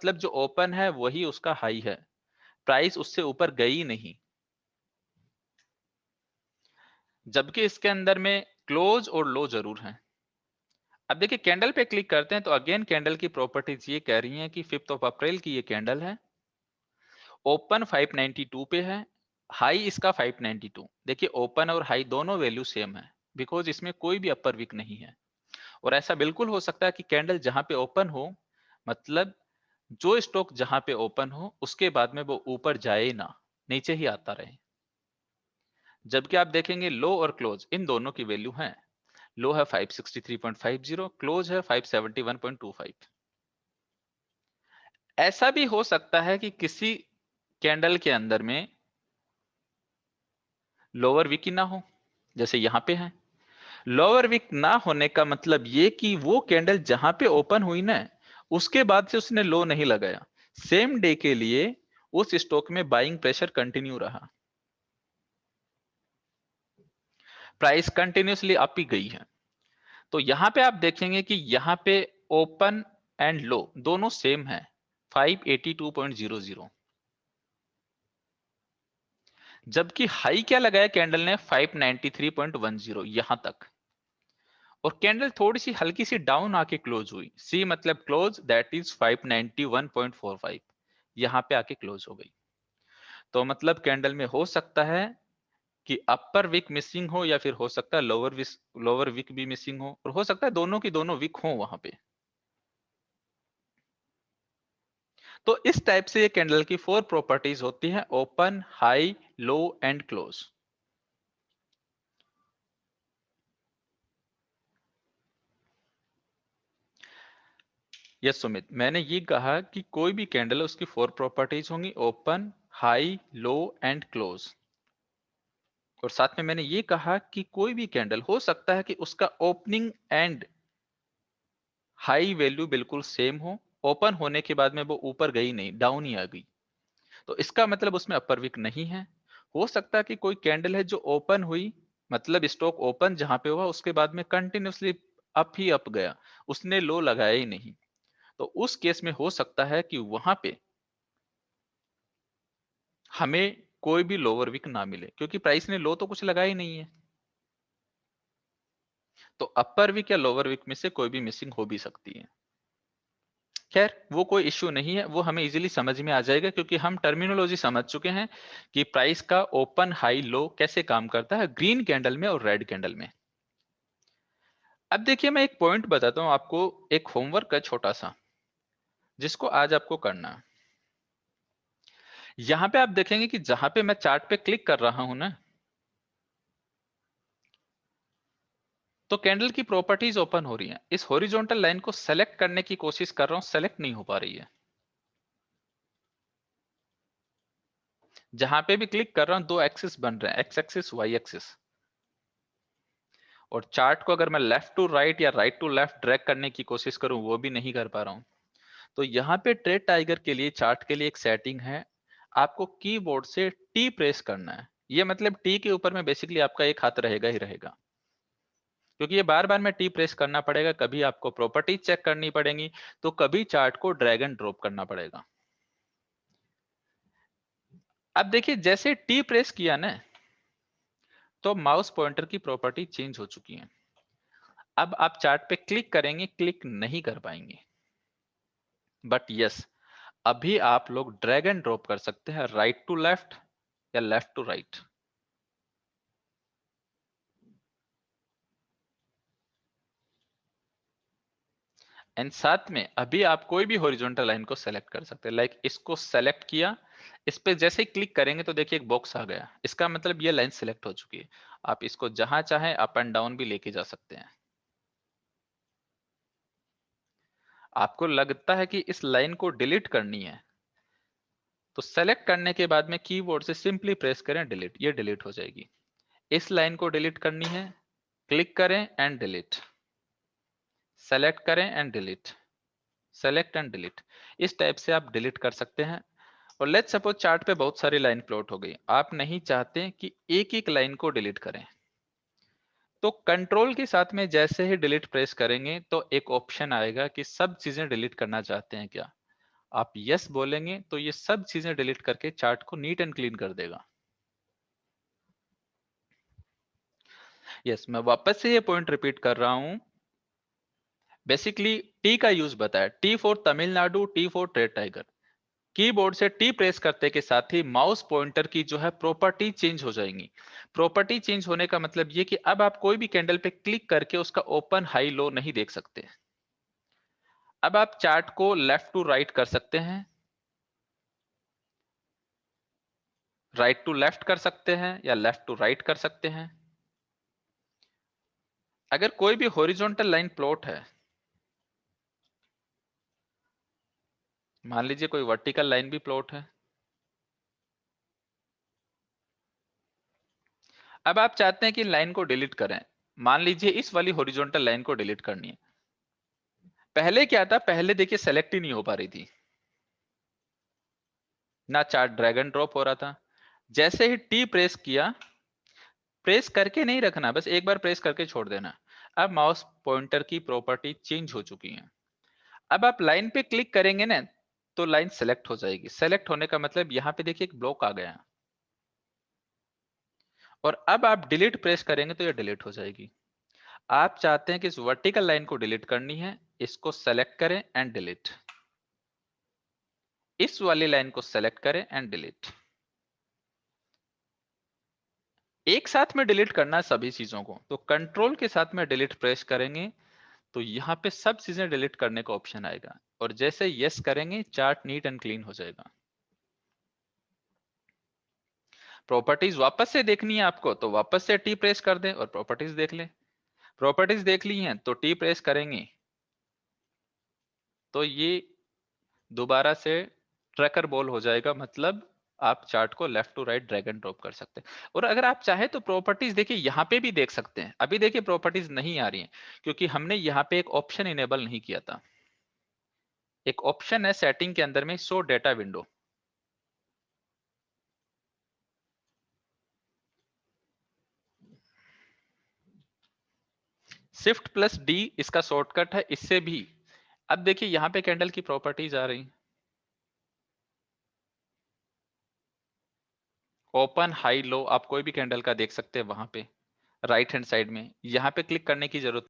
मतलब जो ओपन है वही उसका हाई है, प्राइस उससे ऊपर गई नहीं। जबकि इसके अंदर में क्लोज और लो जरूर है। अब देखिए कैंडल पे क्लिक करते हैं तो अगेन कैंडल की प्रॉपर्टीज ये कह रही हैं कि 5 अप्रैल की ये कैंडल है, ओपन 592 पे है, हाई इसका 592। देखिए ओपन और हाई दोनों वैल्यू सेम है, बिकॉज इसमें कोई भी अपर विक नहीं है। और ऐसा बिल्कुल हो सकता है कि कैंडल जहां पे ओपन हो, मतलब जो स्टॉक जहां पे ओपन हो उसके बाद में वो ऊपर जाए ना, नीचे ही आता रहे। जबकि आप देखेंगे लो और क्लोज इन दोनों की वैल्यू है, लो है 563.50, क्लोज है 571.25। ऐसा भी हो सकता है कि किसी कैंडल के अंदर में लोअर विक ही ना हो, जैसे यहां पे है। लोअर विक ना होने का मतलब ये कि वो कैंडल जहां पे ओपन हुई ना, उसके बाद से उसने लो नहीं लगाया, सेम डे के लिए उस स्टॉक में बाइंग प्रेशर कंटिन्यू रहा, प्राइस कंटिन्यूसली अप ही गई है। तो यहां पे आप देखेंगे कि यहां पे ओपन एंड लो दोनों सेम है, 582.00। जबकि हाई क्या लगाया कैंडल ने, 593.10 यहां तक। और कैंडल थोड़ी सी हल्की सी डाउन आके क्लोज हुई, सी मतलब क्लोज दैट इज 591.45, यहां पे आके क्लोज हो गई। तो मतलब कैंडल में हो सकता है कि अपर विक मिसिंग हो, या फिर हो सकता है लोअर विक भी मिसिंग हो, और हो सकता है दोनों की दोनों विक हो वहां पे। तो इस टाइप से ये कैंडल की 4 प्रॉपर्टीज होती है, open, high, low and close. Yes Sumit, मैंने ये कहा कि कोई भी कैंडल है उसकी 4 प्रॉपर्टीज होंगी, open, high, low and close. और साथ में मैंने ये कहा कि कोई भी कैंडल हो सकता है कि उसका ओपनिंग एंड हाई वैल्यू बिल्कुल सेम हो, ओपन होने के बाद में वो ऊपर गई नहीं, डाउन ही आ गई, तो इसका मतलब उसमें अपर विक नहीं है। हो सकता है कि कोई कैंडल है जो ओपन हुई, मतलब स्टॉक ओपन जहां पे हुआ उसके बाद में कंटिन्यूसली अप ही अप गया, उसने लो लगाया ही नहीं, तो उस केस में हो सकता है कि वहां पे हमें कोई भी लोअर विक ना मिले, क्योंकि प्राइस ने लो तो कुछ लगाया ही नहीं है। तो अपर विक या लोअर विक में से कोई भी मिसिंग हो भी सकती है। खैर वो कोई इश्यू नहीं है, वो हमें इजीली समझ में आ जाएगा, क्योंकि हम टर्मिनोलॉजी समझ चुके हैं कि प्राइस का ओपन, हाई, लो कैसे काम करता है ग्रीन कैंडल में और रेड कैंडल में। अब देखिए मैं एक पॉइंट बताता हूं आपको, एक होमवर्क है छोटा सा जिसको आज आपको करना है। यहां पे आप देखेंगे कि जहां पे मैं चार्ट पे क्लिक कर रहा हूं ना, तो कैंडल की प्रॉपर्टीज ओपन हो रही हैं। इस हॉरिजॉन्टल लाइन को सेलेक्ट करने की कोशिश कर रहा हूं, सेलेक्ट नहीं हो पा रही है। जहां पे भी क्लिक कर रहा हूं दो एक्सिस बन रहे हैं, एक्स एक्सिस, वाई एक्सिस। और चार्ट को अगर मैं लेफ्ट टू राइट या राइट टू लेफ्ट ड्रैग करने की कोशिश करूं, वो भी नहीं कर पा रहा हूं। तो यहाँ पे ट्रेड टाइगर के लिए, चार्ट के लिए एक सेटिंग है, आपको कीबोर्ड से टी प्रेस करना है। ये मतलब टी के ऊपर में बेसिकली आपका एक हाथ रहेगा ही रहेगा, क्योंकि ये बार बार में टी प्रेस करना पड़ेगा। कभी आपको प्रॉपर्टीज चेक करनी पड़ेगी, तो कभी चार्ट को ड्रैग एंड ड्रॉप करना पड़ेगा। अब देखिए जैसे टी प्रेस किया ना, तो माउस पॉइंटर की प्रॉपर्टी चेंज हो चुकी है। अब आप चार्ट पे क्लिक करेंगे, क्लिक नहीं कर पाएंगे। बट यस, अभी आप लोग ड्रैग एंड ड्रॉप कर सकते हैं, राइट टू लेफ्ट या लेफ्ट टू राइट। एंड साथ में अभी आप कोई भी हॉरिजॉन्टल लाइन को सेलेक्ट कर सकते हैं, लाइक इसको सेलेक्ट किया, इस पे जैसे ही क्लिक करेंगे तो देखिए एक बॉक्स आ गया, इसका मतलब ये लाइन सेलेक्ट हो चुकी है। आप इसको जहां चाहें अप एंड डाउन भी लेके जा सकते हैं। आपको लगता है कि इस लाइन को डिलीट करनी है, तो सेलेक्ट करने के बाद में कीबोर्ड से सिंपली प्रेस करें डिलीट, ये डिलीट हो जाएगी। इस लाइन को डिलीट करनी है, क्लिक करें एंड डिलीट, सेलेक्ट करें and delete, select and delete. इस टाइप से आप डिलीट कर सकते हैं। और लेट्स सपोज चार्ट पे बहुत सारी लाइन प्लॉट हो गई, आप नहीं चाहते कि एक एक लाइन को डिलीट करें, तो कंट्रोल के साथ में जैसे ही डिलीट प्रेस करेंगे तो एक ऑप्शन आएगा कि सब चीजें डिलीट करना चाहते हैं क्या। आप यस बोलेंगे तो ये सब चीजें डिलीट करके चार्ट को नीट एंड क्लीन कर देगा। यस, मैं वापस से ये पॉइंट रिपीट कर रहा हूं। बेसिकली टी का यूज बताया, T for Tamil Nadu, T for red tiger. Keyboard से टी प्रेस करते के साथ ही माउस पॉइंटर की जो है प्रॉपर्टी चेंज हो जाएंगी। प्रॉपर्टी चेंज होने का मतलब ये कि अब आप कोई भी कैंडल पे क्लिक करके उसका ओपन हाई लो नहीं देख सकते। अब आप चार्ट को लेफ्ट टू राइट कर सकते हैं, राइट टू लेफ्ट कर सकते हैं, या लेफ्ट टू राइट कर सकते हैं। अगर कोई भी हॉरिजॉन्टल लाइन प्लॉट है, मान लीजिए कोई वर्टिकल लाइन भी प्लॉट है, अब आप चाहते हैं कि लाइन को डिलीट करें। मान लीजिए इस वाली हॉरिजॉन्टल लाइन को डिलीट करनी है। पहले क्या था, पहले देखिए सेलेक्ट ही नहीं हो पा रही थी, ना चार्ट ड्रैग एंड ड्रॉप हो रहा था। जैसे ही टी प्रेस किया, प्रेस करके नहीं रखना, बस एक बार प्रेस करके छोड़ देना। अब माउस पॉइंटर की प्रॉपर्टी चेंज हो चुकी है। अब आप लाइन पे क्लिक करेंगे ना, तो लाइन सेलेक्ट हो जाएगी। सेलेक्ट होने का मतलब यहाँ पे देखिए एक ब्लॉक आ गया, और अब आप डिलीट प्रेस करेंगे तो ये डिलीट हो जाएगी। आप चाहते हैं कि इस वर्टिकल लाइन को डिलीट करनी है, इसको सेलेक्ट करें एंड डिलीट। इस वाली लाइन को सेलेक्ट करें एंड डिलीट। एक साथ में डिलीट करना है सभी चीजों को, तो कंट्रोल के साथ में डिलीट प्रेस करेंगे तो यहाँ पे सब चीजें डिलीट करने का ऑप्शन आएगा, और जैसे यस करेंगे चार्ट नीट एंड क्लीन हो जाएगा। प्रॉपर्टीज वापस से देखनी है आपको, तो वापस से टी प्रेस कर दें और प्रॉपर्टीज देख लें। प्रॉपर्टीज देख ली हैं तो टी प्रेस करेंगे तो ये दोबारा से ट्रैकर बॉल हो जाएगा, मतलब आप चार्ट को left to right drag and drop कर सकते हैं। और अगर आप चाहे तो प्रॉपर्टीज देखिए यहाँ पे भी देख सकते हैं। अभी देखिए प्रॉपर्टीज नहीं आ रही हैं क्योंकि हमने यहाँ पे एक ऑप्शन इनेबल नहीं किया था। एक ऑप्शन है सेटिंग के अंदर में, show data window. Shift plus D इसका शॉर्टकट है, इससे भी। अब देखिए यहाँ पे कैंडल की प्रॉपर्टीज आ रही, ओपन हाई लो, आप कोई भी कैंडल का देख सकते हैं वहां पे राइट हैंड साइड में। यहाँ पे क्लिक करने की जरूरत